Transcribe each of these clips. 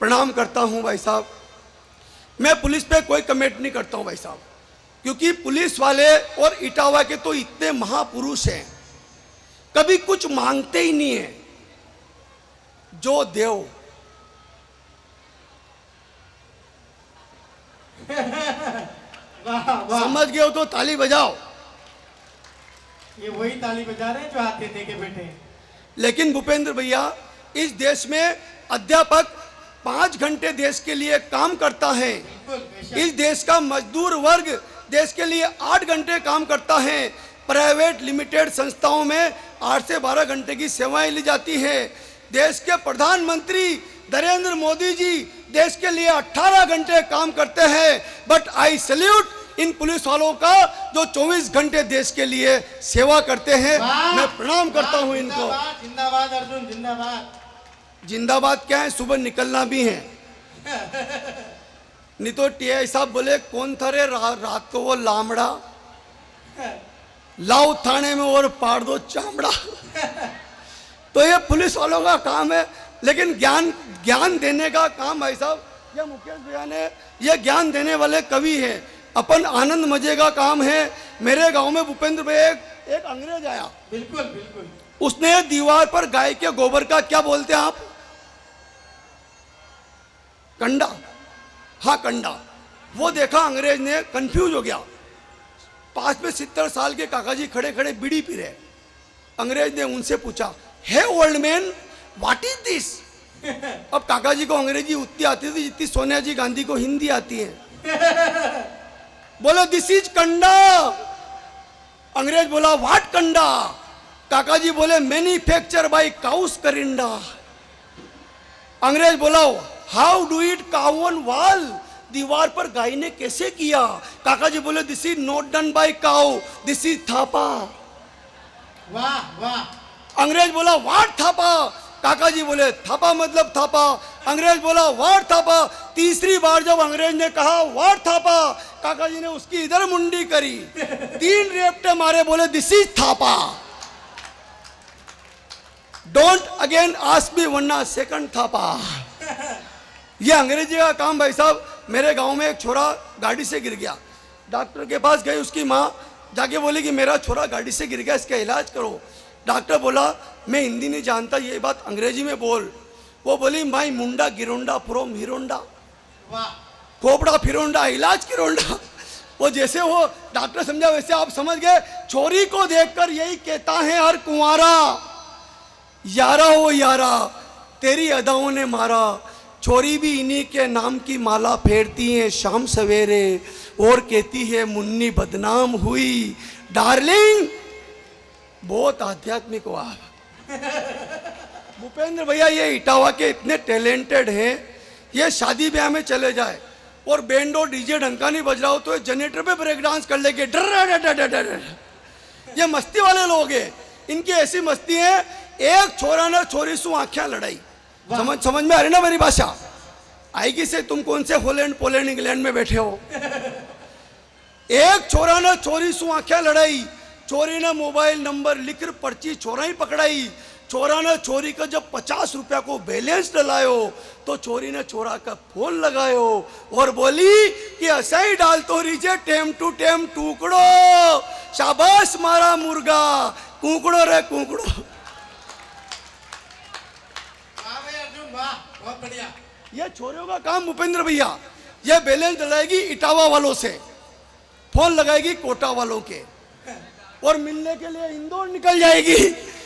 प्रणाम करता हूं भाई साहब। मैं पुलिस पे कोई कमेंट नहीं करता हूं भाई साहब, क्योंकि पुलिस वाले और इटावा के तो इतने महापुरुष हैं, कभी कुछ मांगते ही नहीं है। जो देव समझ गए हो तो ताली बजाओ। ये वही ताली बजा रहे हैं जो हाथ दे के बैठे हैं। लेकिन भूपेंद्र भैया, इस देश में अध्यापक 5 घंटे देश के लिए काम करता है। इस देश का मजदूर वर्ग देश के लिए 8 घंटे काम करता है। प्राइवेट लिमिटेड संस्थाओं में 8 से 12 घंटे की सेवाएं ली जाती है। देश के प्रधानमंत्री नरेंद्र मोदी जी देश के लिए 18 घंटे काम करते हैं। But I salute in police वालों का जो 24 घंटे देश के लिए सेवा करते हैं। मैं प्रणाम करता हूं इनको। जिंदाबाद अर्जुन, जिंदाबाद। जिंदाबाद क्या है, सुबह निकलना भी है। नहीं तो टीआई साहब बोले कौन था रे रात को वो लामड़ा, लाओ थाने में और पाड़ दो चामड़ा। तो ये पुलिस वालों का काम है। लेकिन ज्ञान देने का काम भाई साहब, ये मुकेश भैया ने ये ज्ञान देने वाले कवि हैं। अपन आनंद मजे का काम है। मेरे गांव में भूपेंद्र भैया एक अंग्रेज आया। बिल्कुल बिल्कुल। उसने दीवार पर गाय के गोबर का क्या बोलते हैं आप, कंडा, हाँ कंडा, वो देखा अंग्रेज ने, कंफ्यूज हो गया। पास में 70 साल के काका जी खड़े खड़े बीड़ी पी रहे। अंग्रेज ने उनसे पूछा, hey old man what is this. अब काका जी को अंग्रेजी उतनी आती थी जितनी सोनिया जी गांधी को हिंदी आती है। बोले दिस इज कंडा। अंग्रेज बोला व्हाट कंडा। काका जी बोले मैन्युफैक्चर बाय काउस करिंडा। अंग्रेज बोला how do it cow on wall, दीवार पर गाय ने कैसे किया। काका जी बोले this is not done by cow, this is Thapa. वाह वाह। अंग्रेज बोला व्हाट थापा। काका जी बोले थापा मतलब थापा। अंग्रेज बोला व्हाट थापा। तीसरी बार जब अंग्रेज ने कहा व्हाट थापा, काका जी ने उसकी इधर मुंडी करी, 3 रेपटे मारे, बोले this is Thapa. Don't again ask me वरना सेकंड थापा। ये अंग्रेजी का काम भाई साहब। मेरे गांव में एक छोरा गाड़ी से गिर गया। डॉक्टर के पास गई, उसकी माँ जाके बोली कि मेरा छोरा गाड़ी से गिर गया, इसका इलाज करो। डॉक्टर बोला मैं हिंदी नहीं जानता, ये बात अंग्रेजी में बोल। वो बोली माई मुंडा गिरोंडा फ्रोम हिरोंडा, खोपड़ा फिरोंडा इलाज किरोंडा। वो जैसे वो डॉक्टर समझा वैसे आप समझ गए। छोरी को देखकर यही कहता है हर कुंवारा, यारा हो यारा तेरी अदाओं ने मारा। छोरी भी इन्हीं के नाम की माला फेरती है शाम सवेरे, और कहती है मुन्नी बदनाम हुई। डार्लिंग बहुत आध्यात्मिक हो आप। भूपेंद्र भैया ये इटावा के इतने टैलेंटेड हैं, ये शादी ब्याह में चले जाए और बैंड और डीजे ढंका नहीं बज रहा हो तो ये जनरेटर पे ब्रेक डांस कर लेके डर। ये मस्ती वाले लोग हैं, इनकी ऐसी मस्ती है। एक छोरा ने छोरी सु आंखें लड़ाई। समझ में आ रही ना मेरी भाषा? आएगी से तुम कौन से हॉलैंड पोलैंड इंग्लैंड में बैठे हो। एक छोरा ने छोरी सु आंखें लड़ाई। चोरी ने मोबाइल नंबर लिखकर पर्ची छोरा ही पकड़ाई। छोरा ने छोरी का जब 50 रुपया को बैलेंस डलायो तो छोरी ने छोरा का फोन लगायो और बोली कि ऐसा ही डाल तो रीजे टेम टू टेम टुकड़ो, शाबाश मारा मुर्गा, कुकड़ो रे कुकड़ो। बहुत बढ़िया। ये छोरियों का काम भूपेंद्र भैया। ये बैलेंस डलाएगी इटावा वालों से, फोन लगाएगी कोटा वालों के, और मिलने के लिए इंदौर निकल जाएगी।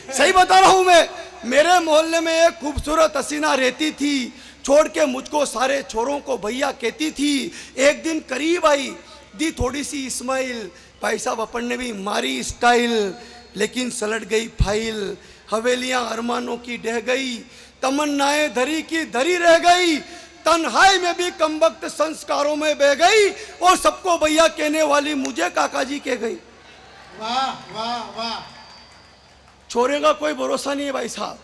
सही बता रहा हूं मैं। मेरे मोहल्ले में एक खूबसूरत हसीना रहती थी, छोड़ के मुझको सारे छोरों को भैया कहती थी। एक दिन करीब आई, दी थोड़ी सी इस्माइल, भाई साहब अपन ने भी मारी स्टाइल, लेकिन सलट गई फाइल। हवेलियां अरमानों की ढह गई, तमन्नाएं धरी की धरी रह गई। तन्हाई में भी कमबख्त संस्कारों में बह गई, और सबको भैया कहने वाली मुझे काका जी कह गई। वाह वाह वाह। छोरे का कोई भरोसा नहीं है भाई साहब,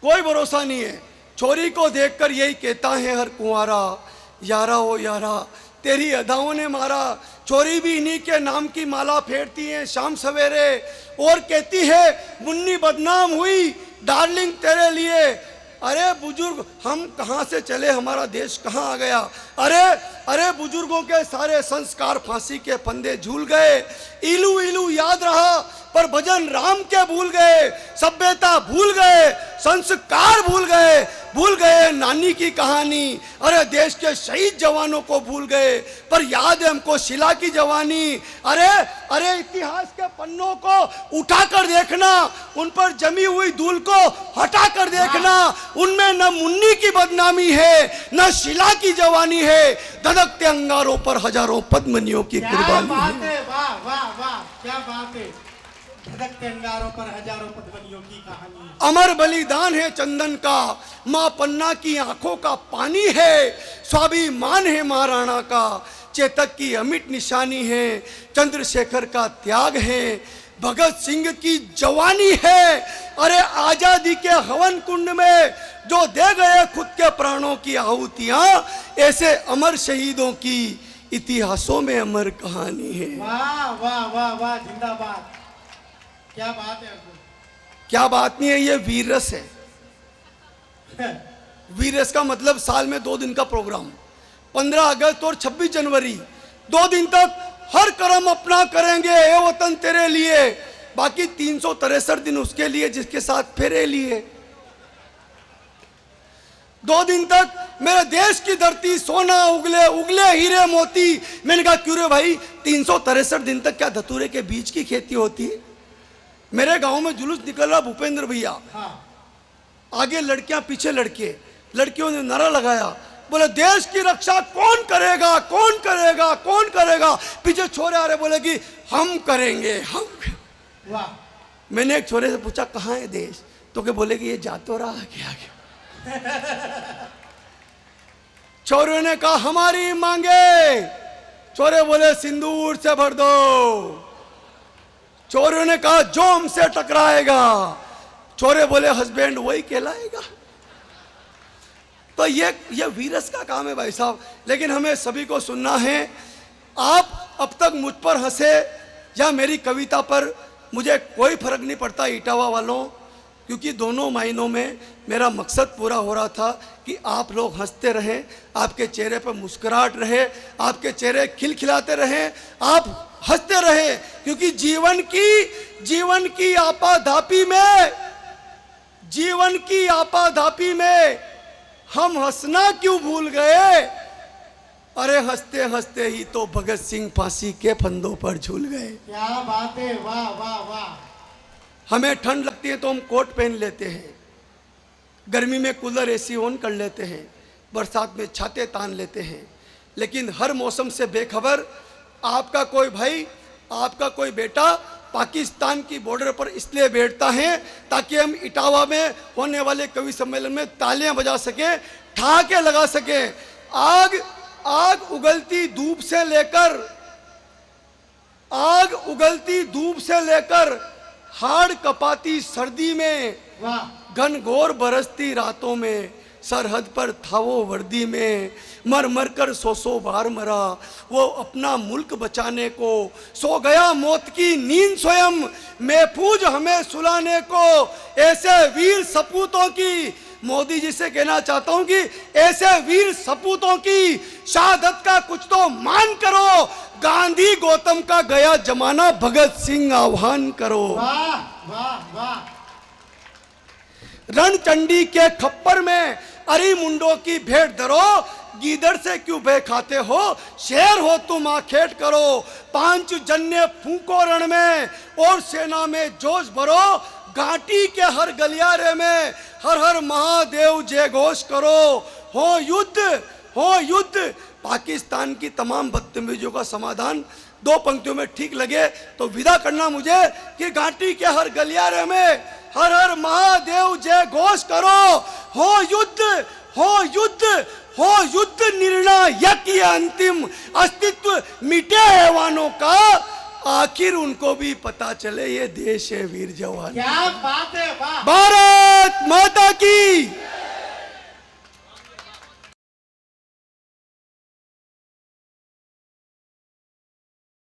कोई भरोसा नहीं है। छोरी को देखकर यही कहता है हर कुंवारा, यारा ओ यारा तेरी अदाओं ने मारा। छोरी भी इन्हीं के नाम की माला फेरती है शाम सवेरे, और कहती है मुन्नी बदनाम हुई। डार्लिंग तेरे लिए अरे बुजुर्ग, हम कहाँ से चले, हमारा देश कहाँ आ गया। अरे अरे बुजुर्गों के सारे संस्कार फांसी के फंदे झूल गए। इलू इलू याद रहा पर भजन राम के भूल गए। सभ्यता भूल गए, संस्कार भूल गए, भूल गए नानी की कहानी। अरे देश के शहीद जवानों को भूल गए पर याद है हमको शिला की जवानी। अरे अरे इतिहास के पन्नों को उठाकर देखना, उन पर जमी हुई धूल को हटाकर देखना। उनमें न मुन्नी की बदनामी है न शिला की जवानी है। धधकते अंगारों पर हजारों पद्मनियों की कुर्बानी है। वाह वाह वाह, क्या बात है। धधकते अंगारों पर हजारों पद्मनियों की कहानी। अमर बलिदान है चंदन का, माँ पन्ना की आंखों का पानी है। स्वाभिमान है महाराणा का, चेतक की अमिट निशानी है। चंद्रशेखर का त्याग है, भगत सिंह की जवानी है। अरे आजादी के हवन कुंड में जो दे गए खुद के प्राणों की आहुतियां, ऐसे अमर शहीदों की इतिहासों में अमर कहानी है। वाह वाह वाह वाह, जिंदाबाद। क्या बात है अर्जुन। क्या बात नहीं है, ये वीर रस है। वीर रस का मतलब साल में 2 दिन का प्रोग्राम, 15 अगस्त और 26 जनवरी, 2 दिन तक हर कर्म अपना करेंगे ए वतन तेरे लिए। बाकी 363 दिन उसके लिए जिसके साथ फेरे लिए। 2 दिन तक मेरे देश की धरती सोना उगले उगले हीरे मोती। मैंने कहा क्यों रे भाई, 363 दिन तक क्या धतूरे के बीज की खेती होती है? मेरे गांव में जुलूस निकल रहा भूपेंद्र भैया, आगे लड़कियां पीछे लड़के। लड़कियों ने नारा लगाया, बोले देश की रक्षा कौन करेगा, कौन करेगा, कौन करेगा। पीछे छोरे आ रहे, बोले कि हम करेंगे, हम। वाह। मैंने एक छोरे से पूछा कहाँ है देश, तो क्या बोले कि ये जा तो रहा आगे आगे। छोरे ने कहा हमारी मांगे, छोरे बोले सिंदूर से भर दो। छोरे ने कहा जो हमसे टकराएगा, छोरे बोले हस्बैंड वही कहलाएगा। तो ये वीरस का काम है भाई साहब। लेकिन हमें सभी को सुनना है। आप अब तक मुझ पर हंसे या मेरी कविता पर, मुझे कोई फर्क नहीं पड़ता इटावा वालों, क्योंकि दोनों मायनों में मेरा मकसद पूरा हो रहा था कि आप लोग हंसते रहें, आपके चेहरे पर मुस्कुराहट रहे, आपके चेहरे खिलखिलाते रहें, आप हंसते रहें। क्योंकि जीवन की आपाधापी में हम हंसना क्यों भूल गए। अरे हंसते हंसते ही तो भगत सिंह फांसी के फंदों पर झूल गए। क्या बात है, वाह वाह वाह। हमें ठंड लगती है तो हम कोट पहन लेते हैं, गर्मी में कूलर एसी ऑन कर लेते हैं, बरसात में छाते तान लेते हैं। लेकिन हर मौसम से बेखबर आपका कोई भाई, आपका कोई बेटा पाकिस्तान की बॉर्डर पर इसलिए बैठता है ताकि हम इटावा में होने वाले कवि सम्मेलन में तालियां बजा सके, ठहाके लगा सके। आग उगलती धूप से लेकर हाड़ कपाती सर्दी में, घनघोर बरसती रातों में, सरहद पर था वो वर्दी में, मर मर कर 100 बार मरा वो अपना मुल्क बचाने को। सो गया मौत की नींद स्वयं महफूज हमें सुलाने को। ऐसे वीर सपूतों की, मोदी जी से कहना चाहता हूं कि ऐसे वीर सपूतों की शहादत का कुछ तो मान करो। गांधी गौतम का गया जमाना, भगत सिंह आह्वान करो। वाह वाह वाह। रणचंडी के खप्पर में अरी मुंडों की भेंट धरो, गीदड़ से क्यों भय खाते हो, शेर हो तुम आखेट करो। 5 जन्य फूंको रण में और सेना में जोश भरो, घाटी के हर गलियारे में हर हर महादेव जय घोष करो। हो युद्ध। पाकिस्तान की तमाम बदतमीजियों का समाधान 2 पंक्तियों में ठीक लगे तो विदा करना मुझे कि घाटी के हर गलियारे में हर हर महादेव जय घोष करो। हो युद्ध निर्णायक ये अंतिम अस्तित्व मिटे हैवानों का, आखिर उनको भी पता चले ये देश है वीर जवान। क्या बात है, वाह। भारत माता की